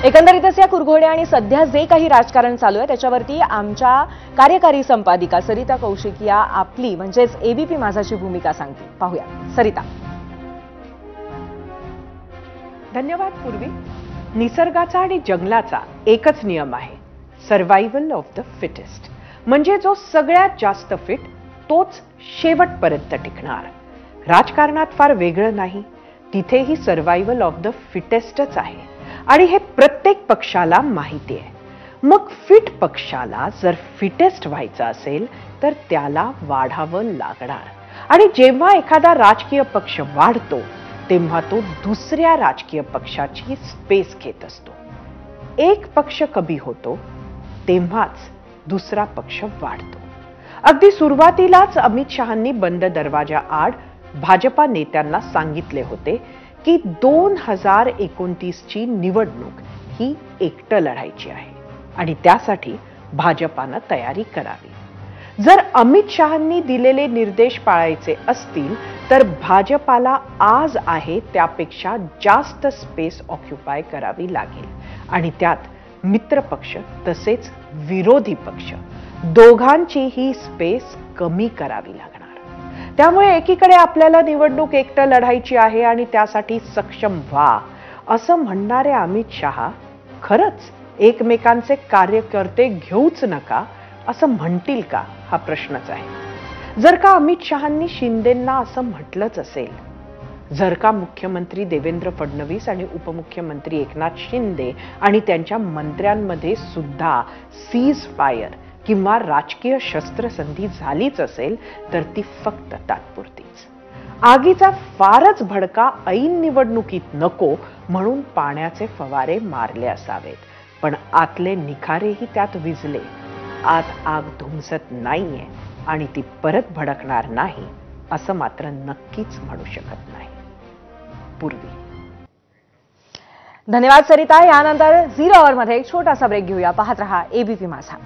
एकंदरीतच या कुरघोड्या आणि सध्या जे काही राजकारण चालू आहे त्याच्यावरती आमच्या कार्यकारी संपादिका सरिता कौशिक या आपली म्हणजेच एबीपी माझाची भूमिका सांगतील. पाहूया सरिता. धन्यवाद पूर्वी. निसर्गाचा आणि जंगलाचा एकच नियम आहे, सर्व्हायव्हल ऑफ द फिटेस्ट. म्हणजे जो सगळ्यात जास्त फिट तोच शेवटपर्यंत टिकणार. राजकारणात फार वेगळं नाही, तिथेही सर्व्हायव्हल ऑफ द फिटेस्टच आहे आणि हे प्रत्येक पक्षाला माहिती आहे. मग फिट पक्षाला जर फिटेस्ट व्हायचं असेल तर त्याला वाढावं लागणार. आणि जेव्हा एखादा राजकीय पक्ष वाढतो तेव्हा तो दुसऱ्या राजकीय पक्षाची स्पेस घेत असतो. एक पक्ष कमी होतो तेव्हाच दुसरा पक्ष वाढतो. अगदी सुरुवातीलाच अमित शहांनी बंद दरवाजा आड भाजपा नेत्यांना सांगितले होते की 2029 ची निवडणूक ही एकटं लढायची आहे आणि त्यासाठी भाजपानं तयारी करावी. जर अमित शहांनी दिलेले निर्देश पाळायचे असतील तर भाजपाला आज आहे त्यापेक्षा जास्त स्पेस ऑक्युपाय करावी लागेल आणि त्यात मित्र पक्ष तसेच विरोधी पक्ष दोघांचीही स्पेस कमी करावी लागणार. त्यामुळे एकीकडे आपल्याला निवडणूक एकटं लढायची आहे आणि त्यासाठी सक्षम व्हा असं म्हणणारे अमित शहा खरंच एकमेकांचे कार्यकर्ते घेऊच नका असं म्हणतील का, हा प्रश्नच आहे. जर का अमित शहांनी शिंदेंना असं म्हटलंच असेल, जर का मुख्यमंत्री देवेंद्र फडणवीस आणि उपमुख्यमंत्री एकनाथ शिंदे आणि त्यांच्या मंत्र्यांमध्ये सुद्धा सीज फायर किंवा राजकीय शस्त्रसंधी झालीच असेल तर ती फक्त तात्पुरतीच. आगीचा फारच भडका ऐन निवडणुकीत नको म्हणून पाण्याचे फवारे मारले असावेत, पण आतले निखारेही त्यात विझले. आत आग धुमसत नाहीये आणि ती परत भडकणार नाही असं मात्र नक्कीच म्हणू शकत नाही. पूर्वी. धन्यवाद सरिता. यानंतर 0 आवर मध्ये एक छोटासा ब्रेक घेऊया. पाहत रहा एबीपी माझा.